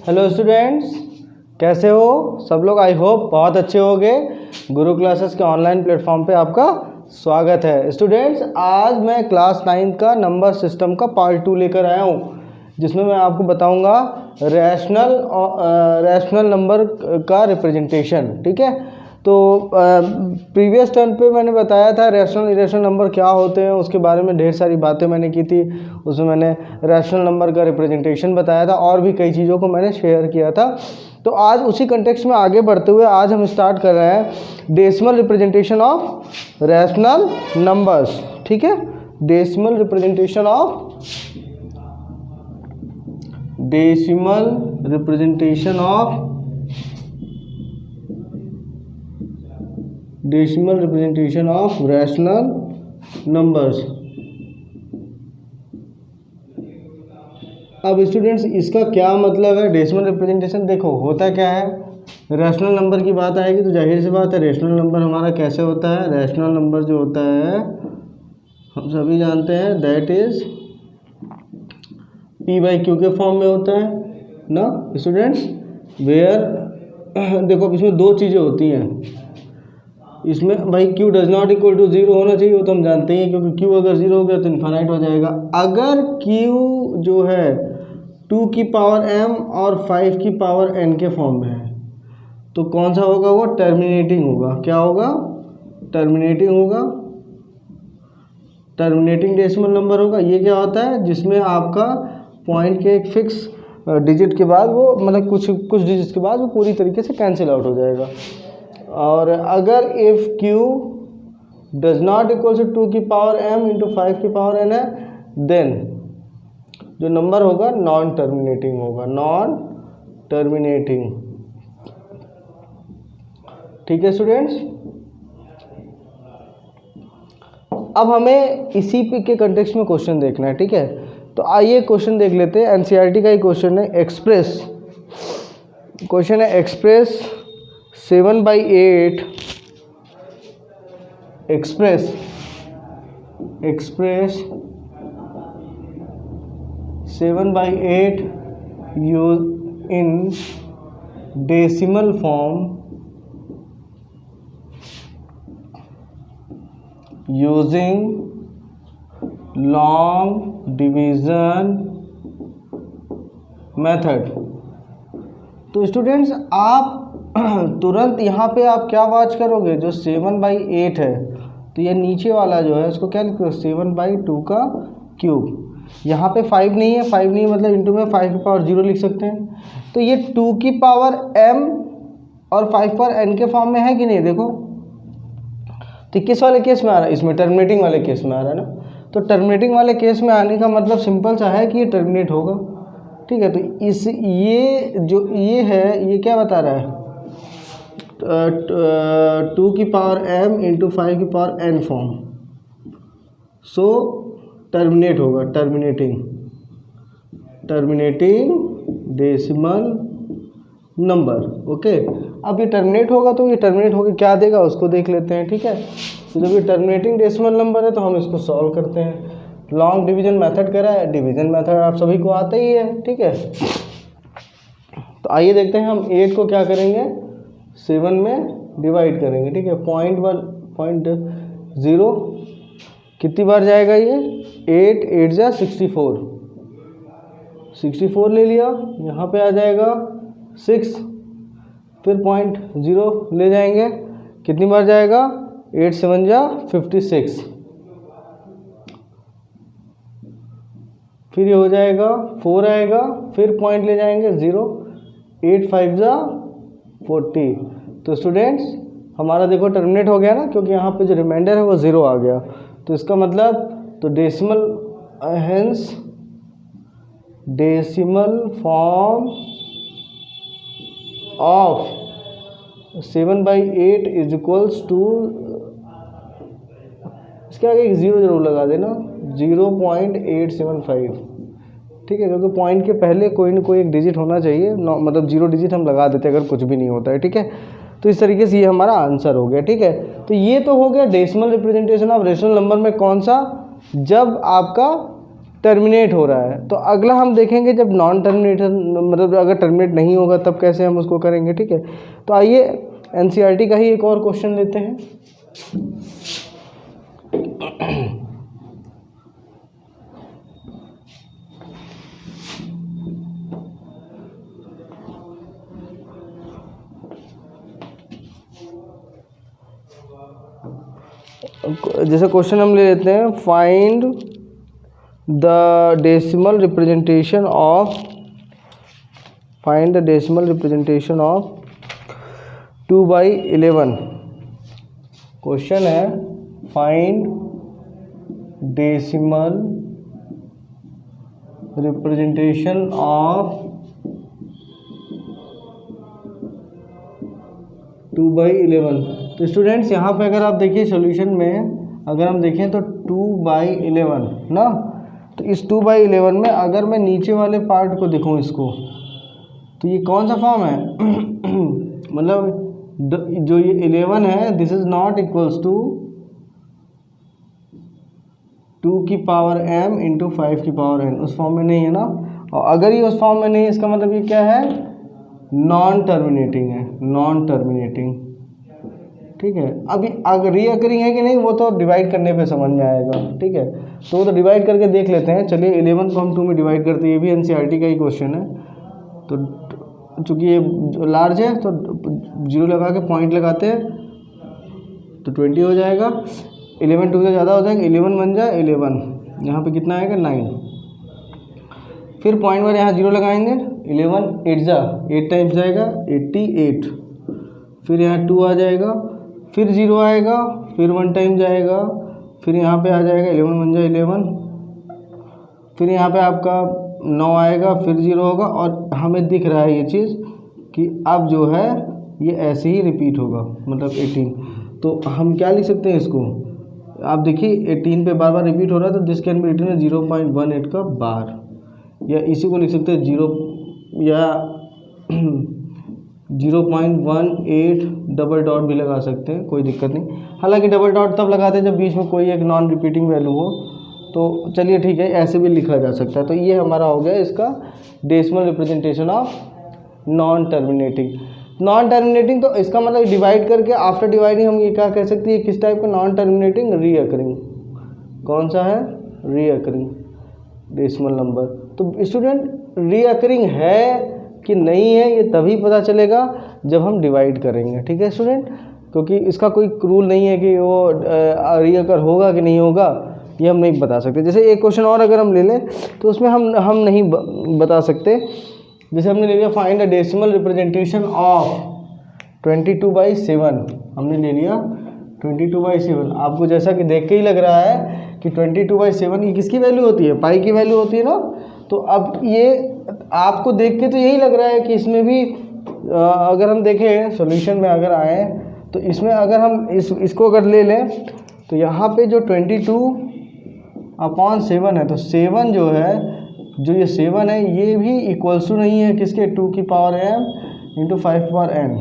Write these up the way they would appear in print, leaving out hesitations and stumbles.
Hello students, कैसे हो सब लोग। आई होप बहुत अच्छे होंगे। गुरु क्लासेस के ऑनलाइन प्लेटफॉर्म पे आपका स्वागत है। स्टूडेंट्स, आज मैं क्लास 9 का नंबर सिस्टम का पार्ट 2 लेकर आया हूँ, जिसमें मैं आपको बताऊँगा रैशनल नंबर का रिप्रेजेंटेशन। ठीक है, तो प्रीवियस टर्न पे मैंने बताया था रैशनल इरेशनल नंबर क्या होते हैं, उसके बारे में ढेर सारी बातें मैंने की थी। उसमें मैंने रैशनल नंबर का रिप्रेजेंटेशन बताया था और भी कई चीज़ों को मैंने शेयर किया था। तो आज उसी कंटेक्स्ट में आगे बढ़ते हुए आज हम स्टार्ट कर रहे हैं decimal representation of rational numbers. ठीक है, decimal representation of rational numbers. अब स्टूडेंट्स, इसका क्या मतलब है डेसिमल रिप्रेजेंटेशन? देखो, होता क्या है, रैशनल नंबर की बात आएगी तो जाहिर सी बात है रैशनल नंबर हमारा कैसे होता है। रैशनल नंबर जो होता है हम सभी जानते हैं दैट इज p/q के फॉर्म में होता है ना स्टूडेंट्स। वेयर देखो, इसमें दो चीज़ें होती हैं। इसमें भाई q does not equal to 0 होना चाहिए, वो तो हम जानते हैं, क्योंकि q अगर 0 हो गया तो इन्फाइनाइट हो जाएगा। अगर q जो है 2 की पावर m और 5 की पावर n के फॉर्म में है तो कौन सा होगा? वो टर्मिनेटिंग होगा। क्या होगा? टर्मिनेटिंग होगा, टर्मिनेटिंग डेसिमल नंबर होगा। ये क्या होता है? जिसमें आपका पॉइंट के एक फिक्स डिजिट के बाद वो मतलब कुछ डिजिट के बाद वो पूरी तरीके से कैंसिल आउट हो जाएगा। और अगर if q does not equal to 2 की पावर m इंटू 5 की पावर n है, देन जो नंबर होगा नॉन टर्मिनेटिंग होगा, नॉन टर्मिनेटिंग। ठीक है स्टूडेंट्स, अब हमें इसी के कंटेक्स्ट में क्वेश्चन देखना है। ठीक है, तो आइए क्वेश्चन देख लेते हैं। एनसीईआरटी का ही क्वेश्चन है। Express 7/8 express 7/8 use in decimal form using long division method. तो स्टूडेंट्स, आप तुरंत यहाँ पे आप क्या वाच करोगे? जो 7/8 है तो ये नीचे वाला जो है उसको क्या लिखो? 7/2 का क्यूब। यहाँ पे 5 नहीं है, 5 नहीं मतलब इंटू में 5 की पावर 0 लिख सकते हैं। तो ये 2 की पावर m और 5 पावर n के फॉर्म में है कि नहीं? देखो तो किस वाले केस में आ रहा है? इसमें टर्मिनेटिंग वाले केस में आ रहा है ना। तो टर्मिनेटिंग वाले केस में आने का मतलब सिंपल सा है कि ये टर्मिनेट होगा। ठीक है, तो ये है, ये क्या बता रहा है? 2 की पावर m इंटू 5 की पावर n फॉर्म। सो टर्मिनेट होगा, टर्मिनेटिंग डेसिमल नंबर। ओके, अब ये टर्मिनेट होगा तो ये टर्मिनेट होकर क्या देगा उसको देख लेते हैं। ठीक है, तो जब ये टर्मिनेटिंग डेसिमल नंबर है तो हम इसको सॉल्व करते हैं। लॉन्ग डिवीजन मेथड करा है, डिवीजन मेथड आप सभी को आता ही है। ठीक है, तो आइए देखते हैं हम 8 को क्या करेंगे, 7 में डिवाइड करेंगे। ठीक है, 0.0 कितनी बार जाएगा ये? 8 8 जा 64 ले लिया, यहाँ पे आ जाएगा 6, फिर 0.0 ले जाएंगे, कितनी बार जाएगा? 8 7 जा 56, फिर ये हो जाएगा 4 आएगा, फिर पॉइंट ले जाएंगे 0, 8 5 जा 40। तो स्टूडेंट्स हमारा देखो टर्मिनेट हो गया ना, क्योंकि यहाँ पे जो रिमाइंडर है वो 0 आ गया। तो इसका मतलब तो decimal form of 7/8 is equals to, इसके आगे एक 0 जरूर लगा देना, 0.875। ठीक है, क्योंकि पॉइंट के पहले कोई ना कोई एक डिजिट होना चाहिए, मतलब 0 डिजिट हम लगा देते हैं अगर कुछ भी नहीं होता है। ठीक है, तो इस तरीके से ये हमारा आंसर हो गया। ठीक है, तो ये तो हो गया decimal representation of rational number में कौन सा? जब आपका टर्मिनेट हो रहा है। तो अगला हम देखेंगे जब नॉन टर्मिनेटर मतलब अगर टर्मिनेट नहीं होगा तब कैसे हम उसको करेंगे, ठीक है। तो आइए एनसीईआरटी का ही एक और क्वेश्चन लेते हैं। जैसे क्वेश्चन हम ले लेते हैं, find the decimal representation of 2/11। Question है फाइंड डेसिमल रिप्रेजेंटेशन ऑफ 2/11। तो स्टूडेंट्स यहाँ पे अगर आप देखिए सॉल्यूशन में अगर हम देखें तो 2/11 ना, तो इस 2/11 में अगर मैं नीचे वाले पार्ट को देखूँ इसको, तो ये कौन सा फॉर्म है मतलब जो ये 11 है this is not equals to 2 की पावर m इंटू 5 की पावर n, उस फॉर्म में नहीं है ना। और अगर ये उस फॉर्म में नहीं है इसका मतलब ये क्या है, नॉन टर्मिनेटिंग है, नॉन टर्मिनेटिंग, ठीक है। अभी अगर रीअकरिंग है कि नहीं वो तो डिवाइड करने पे समझ में आएगा, ठीक है। तो वो तो डिवाइड करके देख लेते हैं। चलिए 11 को हम 2 में डिवाइड करते हैं, ये भी एनसीईआरटी का ही क्वेश्चन है। तो चूँकि ये लार्ज है तो 0 लगा के पॉइंट लगाते हैं तो 20 हो जाएगा। 11 2 से ज़्यादा हो जाएगा, 11 बन जाए 11, यहाँ पे कितना आएगा 9। फिर पॉइंट पर यहाँ 0 लगाएंगे, 11 8 जा 8 टाइम्स जाएगा 88, फिर यहाँ 2 आ जाएगा, फिर 0 आएगा, फिर 1 टाइम जाएगा, फिर यहाँ पे आ जाएगा 11 बन जाए 11, फिर यहाँ पे आपका 9 आएगा, फिर 0 होगा। और हमें दिख रहा है ये चीज़ कि अब जो है ये ऐसे ही रिपीट होगा, मतलब 18। तो हम क्या लिख सकते हैं इसको, आप देखिए 18 पे बार बार रिपीट हो रहा है तो दिस कैन बी रिटन है 0.18 का बार, या इसी को लिख सकते हैं 0 या 0.18 डबल डॉट भी लगा सकते हैं, कोई दिक्कत नहीं। हालांकि डबल डॉट तब लगाते हैं जब बीच में कोई एक नॉन रिपीटिंग वैल्यू हो। तो चलिए ठीक है, ऐसे भी लिखा जा सकता है। तो ये हमारा हो गया इसका decimal representation of non terminating. Non terminating तो इसका मतलब डिवाइड करके आफ्टर डिवाइडिंग हम ये क्या कह सकते हैं, किस टाइप का नॉन टर्मिनेटिंग, रीअकरिंग। कौन सा है, रीअकरिंग डेसिमल नंबर। तो स्टूडेंट रीअकरिंग है कि नहीं है ये तभी पता चलेगा जब हम डिवाइड करेंगे, ठीक है स्टूडेंट। क्योंकि इसका कोई रूल नहीं है कि वो रीअकर होगा कि नहीं होगा, ये हम नहीं बता सकते। जैसे एक क्वेश्चन और अगर हम ले लें तो उसमें हम नहीं बता सकते। जैसे हमने ले लिया find the decimal representation of 22/7, हमने ले लिया 22/7। आपको जैसा कि देख के ही लग रहा है कि 22/7 ये किसकी वैल्यू होती है, पाई की वैल्यू होती है ना। तो अब ये आपको देख के तो यही लग रहा है कि इसमें भी अगर हम देखें सॉल्यूशन में अगर आए तो इसमें अगर हम इसको अगर ले लें तो यहाँ पे जो 22/7 है, तो 7 जो है, जो ये 7 है ये भी इक्वल्स टू नहीं है किसके, 2 की पावर m इंटू 5 की पावर n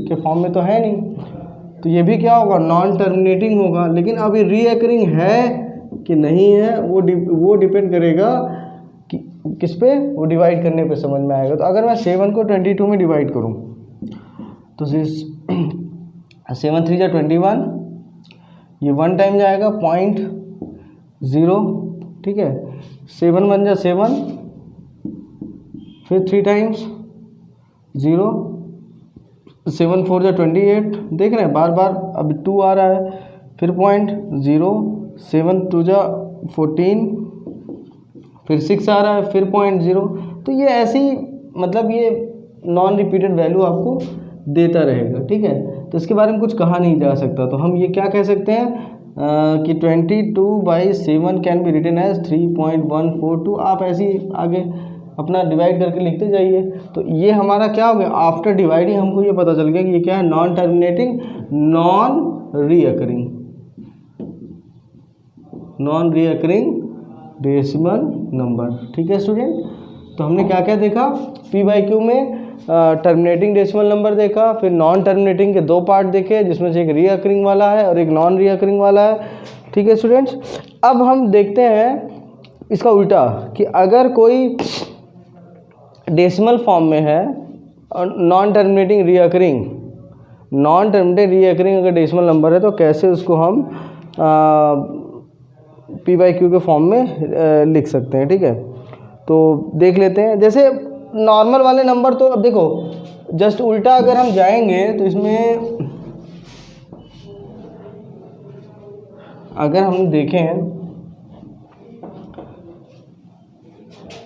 के फॉर्म में तो है नहीं। तो ये भी क्या होगा, नॉन टर्मिनेटिंग होगा। लेकिन अभी रीअकरिंग है कि नहीं है वो डिपेंड करेगा कि किस पे, वो डिवाइड करने पे समझ में आएगा। तो अगर मैं 7 को 22 में डिवाइड करूँ तो 7 3 जा 21, ये 1 टाइम जाएगा 0.0, ठीक है। 7 1 जा 7, फिर 3 टाइम्स 0, 7 4 जा 28, देख रहे हैं बार बार अब 2 आ रहा है, फिर 0.0, 7 2 जा 14, फिर 6 आ रहा है, फिर 0.0। तो ये ऐसी मतलब ये नॉन रिपीटेड वैल्यू आपको देता रहेगा, ठीक है। तो इसके बारे में कुछ कहा नहीं जा सकता। तो हम ये क्या कह सकते हैं कि 22/7 कैन बी रिटन एज 3.142। आप ऐसे ही आगे अपना डिवाइड करके लिखते जाइए। तो ये हमारा क्या हो गया, आफ्टर डिवाइडिंग हमको ये पता चल गया कि ये क्या है, non terminating non recurring decimal number, ठीक है स्टूडेंट। तो हमने क्या क्या देखा, P/Q में टर्मिनेटिंग डेसिमल नंबर देखा, फिर नॉन टर्मिनेटिंग के 2 पार्ट देखे जिसमें से एक रीअकरिंग वाला है और एक नॉन रीअकरिंग वाला है, ठीक है स्टूडेंट्स। अब हम देखते हैं इसका उल्टा कि अगर कोई डेसिमल फॉर्म में है और नॉन टर्मिनेटिंग रीअकरिंग अगर डेसिमल नंबर है तो कैसे उसको हम पी बाई क्यू के फॉर्म में लिख सकते हैं। ठीक है, तो देख लेते हैं। जैसे नॉर्मल वाले नंबर तो अब देखो जस्ट उल्टा अगर हम जाएंगे तो इसमें अगर हम देखें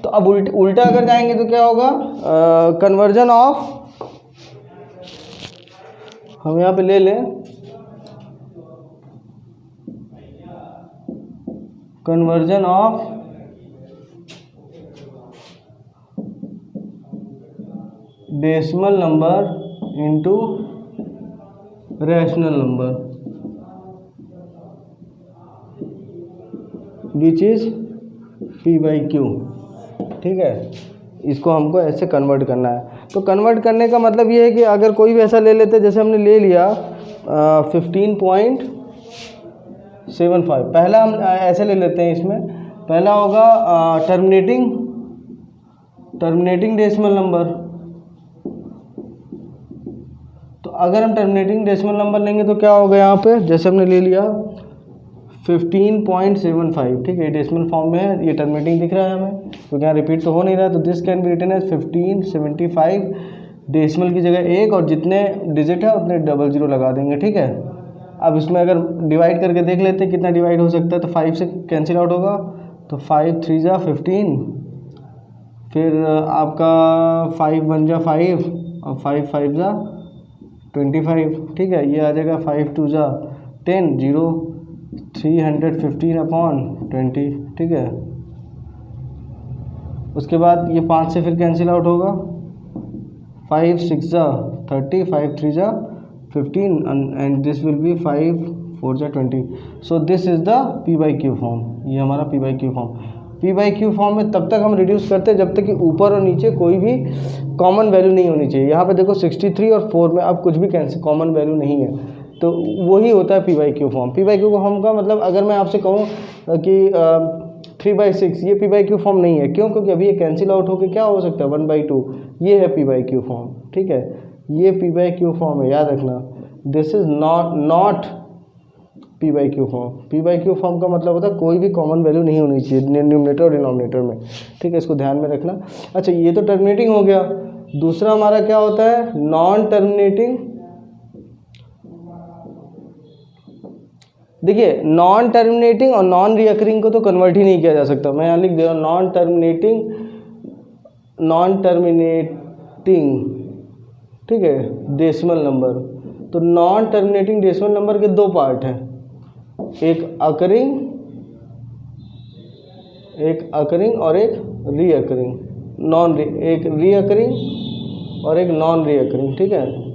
तो अब उल्टा अगर जाएंगे तो क्या होगा, कन्वर्जन ऑफ, हम यहाँ पे ले लें conversion of decimal number into rational number which is P by Q. ठीक है, इसको हमको ऐसे कन्वर्ट करना है। तो कन्वर्ट करने का मतलब ये है कि अगर कोई भी ऐसा ले लेते हैं, जैसे हमने ले लिया 15.75, पहला हम ऐसे ले लेते हैं। इसमें पहला होगा टर्मिनेटिंग डेसिमल नंबर। तो अगर हम टर्मिनेटिंग डेसिमल नंबर लेंगे तो क्या होगा, यहाँ पे जैसे हमने ले लिया 15.75, ठीक है, डेसिमल फॉर्म में है, ये टर्मिनेटिंग दिख रहा है हमें क्योंकि यहाँ रिपीट तो हो नहीं रहा है। तो this can be written as 1575, decimal की जगह 1 और जितने डिजिट है उतने 00 लगा देंगे। ठीक है, अब इसमें अगर डिवाइड करके देख लेते हैं कितना डिवाइड हो सकता है, तो 5 से कैंसिल आउट होगा, तो 5 3 जा 15, फिर आपका 5 1 जा 5 और 5 5 जा 25। ठीक है, ये आ जाएगा 5 2 जा 10, 0 315/20। ठीक है, उसके बाद ये 5 से फिर कैंसिल आउट होगा, 5 6 जा 30, 5 3 जा 15 एंड दिस विल बी 5 4 जा 20। So this is the P by Q form. ये हमारा P by Q form. P by Q form में तब तक हम रिड्यूस करते हैं जब तक कि ऊपर और नीचे कोई भी कॉमन वैल्यू नहीं होनी चाहिए। यहाँ पे देखो 63 और 4 में अब कुछ भी कॉमन वैल्यू नहीं है, तो वही होता है P by Q form. P by Q form का मतलब अगर मैं आपसे कहूँ कि 3/6, ये पी बाई क्यू फॉर्म नहीं है। क्यों? क्योंकि अभी ये कैंसिल आउट होकर क्या हो सकता है 1/2, ये है पी बाई क्यू फॉर्म। ठीक है, ये पी बाई क्यू फॉर्म है, याद रखना। This is not P by Q form. P by Q form का मतलब होता है कोई भी कॉमन वैल्यू नहीं होनी चाहिए न्यूमरेटर और डिनोमिनेटर में। ठीक है, इसको ध्यान में रखना। अच्छा, ये तो टर्मिनेटिंग हो गया। दूसरा हमारा क्या होता है, नॉन टर्मिनेटिंग। देखिए, नॉन टर्मिनेटिंग और नॉन रिअकरिंग को तो कन्वर्ट ही नहीं किया जा सकता। मैं यहाँ लिख दे रहा हूँ नॉन टर्मिनेटिंग, ठीक है, डेसिमल नंबर। तो नॉन टर्मिनेटिंग डेसिमल नंबर के दो पार्ट हैं, एक अकरिंग और एक रीअकरिंग। एक रीअकरिंग और एक नॉन रीअकरिंग। ठीक है,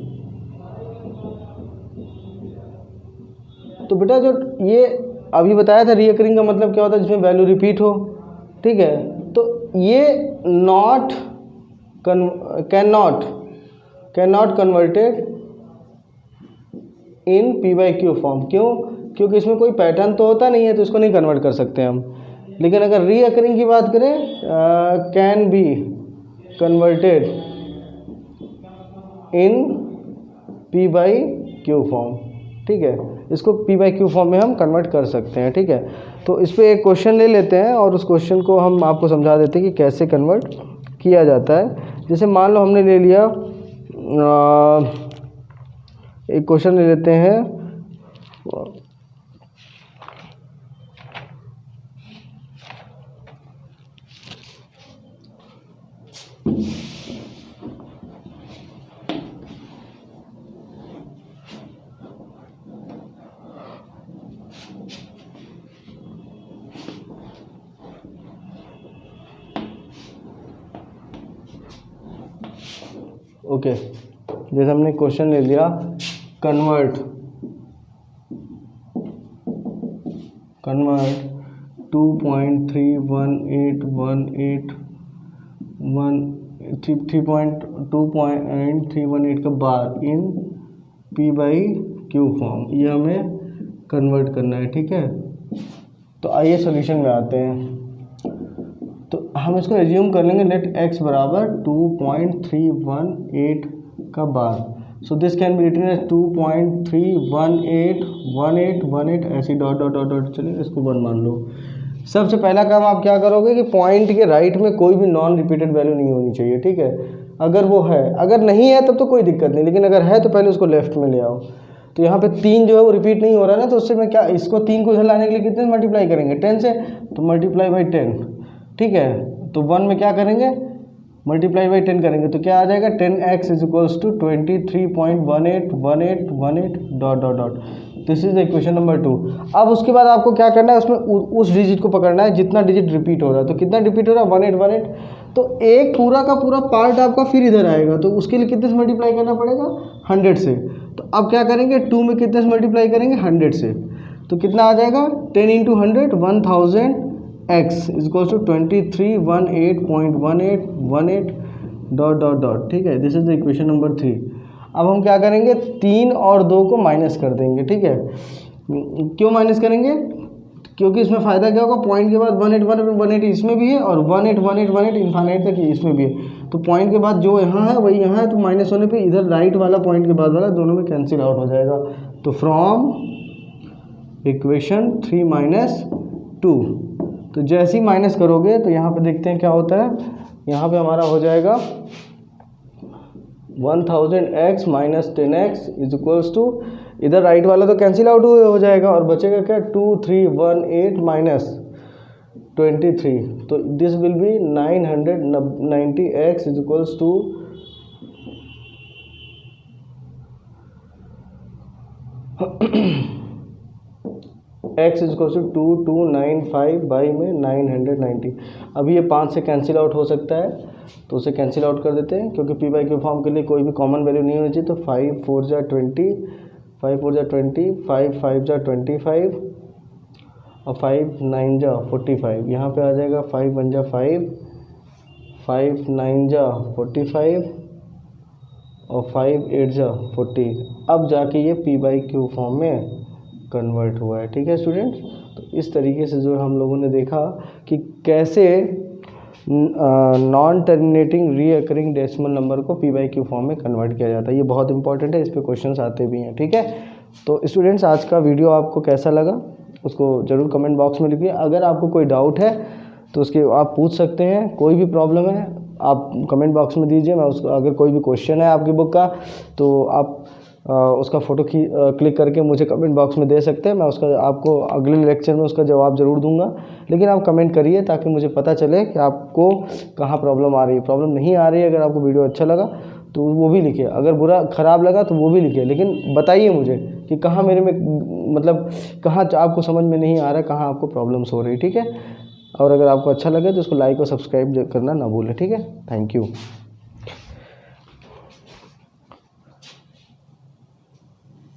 तो बेटा जो ये अभी बताया था रीअकरिंग का मतलब क्या होता है, जिसमें वैल्यू रिपीट हो। ठीक है, तो ये can not converted in P by Q form. क्यों? क्योंकि इसमें कोई पैटर्न तो होता नहीं है, तो इसको नहीं कन्वर्ट कर सकते हम। लेकिन अगर रीअकरिंग की बात करें, can be converted in P by Q form. ठीक है, इसको पी बाई क्यू फॉर्म में हम कन्वर्ट कर सकते हैं। ठीक है, तो इस पर एक क्वेश्चन ले लेते हैं और उस क्वेश्चन को हम आपको समझा देते हैं कि कैसे कन्वर्ट किया जाता है। जैसे मान लो हमने ले लिया, एक क्वेश्चन ले लेते हैं, ओके, जैसे हमने क्वेश्चन ले लिया, कन्वर्ट 3.318 का बार in P by Q form, ये हमें कन्वर्ट करना है। ठीक है, तो आइए सॉल्यूशन में आते हैं। तो हम इसको एज्यूम कर लेंगे लेट x बराबर 2.318 का बार। So this can be written as 2.3181818 ऐसी डॉट डॉट डॉट डॉट चलिए इसको 1 मान लो। सबसे पहला काम आप क्या करोगे कि पॉइंट के राइट में कोई भी नॉन रिपीटेड वैल्यू नहीं होनी चाहिए, ठीक है। अगर वो है, अगर नहीं है तब तो कोई दिक्कत नहीं, लेकिन अगर है तो पहले उसको लेफ्ट में ले आओ। तो यहाँ पे 3 जो है वो रिपीट नहीं हो रहा है ना, तो उससे मैं क्या, इसको 3 को इधर लाने के लिए कितने मल्टीप्लाई करेंगे 10 से, तो मल्टीप्लाई बाई 10, ठीक है। तो 1 में क्या करेंगे, मल्टीप्लाई बाई 10 करेंगे तो क्या आ जाएगा 10x is equals to 23.181818 dot dot dot. This is the equation number 2। अब उसके बाद आपको क्या करना है, उसमें उस डिजिट को पकड़ना है जितना डिजिट रिपीट हो रहा है। तो कितना रिपीट हो रहा है 1818, तो एक पूरा का पूरा पार्ट आपका फिर इधर आएगा, तो उसके लिए कितने से मल्टीप्लाई करना पड़ेगा 100 से। तो अब क्या करेंगे 2 में कितने से मल्टीप्लाई करेंगे 100 से, तो कितना आ जाएगा 10 into 100 1000 x is equals to 2318.1818 dot dot dot, ठीक है। This is the equation number 3। अब हम क्या करेंगे 3 और 2 को माइनस कर देंगे, ठीक है। क्यों माइनस करेंगे, क्योंकि इसमें फ़ायदा क्या होगा, पॉइंट के बाद 181 इसमें भी है और 1818 इन्फाइनाइट तक इसमें भी है। तो पॉइंट के बाद जो यहाँ है वही यहाँ है, तो माइनस होने पे इधर राइट वाला पॉइंट के बाद वाला दोनों में कैंसिल आउट हो जाएगा। तो फ्रॉम इक्वेशन 3 माइनस 2, तो जैसे ही माइनस करोगे तो यहाँ पे देखते हैं क्या होता है। यहाँ पे हमारा हो जाएगा 1000x minus 10x is equals to, इधर राइट वाला तो कैंसिल आउट हो जाएगा और बचेगा क्या 2318 माइनस 23, तो this will be 990x is equals to x is equals to 2295 by में 990। अभी ये 5 से कैंसिल आउट हो सकता है, तो उसे कैंसिल आउट कर देते हैं, क्योंकि पी बाई क्यू फॉर्म के लिए कोई भी कॉमन वैल्यू नहीं होनी चाहिए। तो 5 4 जा 20, 5 4 जा 20, 5 5 जा 25 और 5 9 जा 45। यहाँ पे आ जाएगा 5 1 जा 5, 5 9 जा 45 और 5 8 जा 40। अब जाके ये पी बाई क्यू फॉर्म में कन्वर्ट हुआ है, ठीक है स्टूडेंट्स। तो इस तरीके से जो हम लोगों ने देखा कि कैसे non terminating recurring decimal number को पी बाई क्यू फॉर्म में कन्वर्ट किया जाता है। ये बहुत इंपॉर्टेंट है, इस पे क्वेश्चंस आते भी हैं, ठीक है। तो स्टूडेंट्स आज का वीडियो आपको कैसा लगा उसको ज़रूर कमेंट बॉक्स में लिखिए। अगर आपको कोई डाउट है तो उसके आप पूछ सकते हैं, कोई भी प्रॉब्लम है आप कमेंट बॉक्स में दीजिए। मैं उसको, अगर कोई भी क्वेश्चन है आपकी बुक का तो आप उसका फ़ोटो क्लिक करके मुझे कमेंट बॉक्स में दे सकते हैं। मैं उसका आपको अगले लेक्चर में उसका जवाब ज़रूर दूंगा, लेकिन आप कमेंट करिए ताकि मुझे पता चले कि आपको कहाँ प्रॉब्लम आ रही है। प्रॉब्लम नहीं आ रही है, अगर आपको वीडियो अच्छा लगा तो वो भी लिखिए, अगर बुरा ख़राब लगा तो वो भी लिखिए, लेकिन बताइए मुझे कि कहाँ मेरे में मतलब कहाँ आपको समझ में नहीं आ रहा, कहाँ आपको प्रॉब्लम्स हो रही, ठीक है। और अगर आपको अच्छा लगे तो उसको लाइक और सब्सक्राइब करना ना भूलें, ठीक है। Thank you.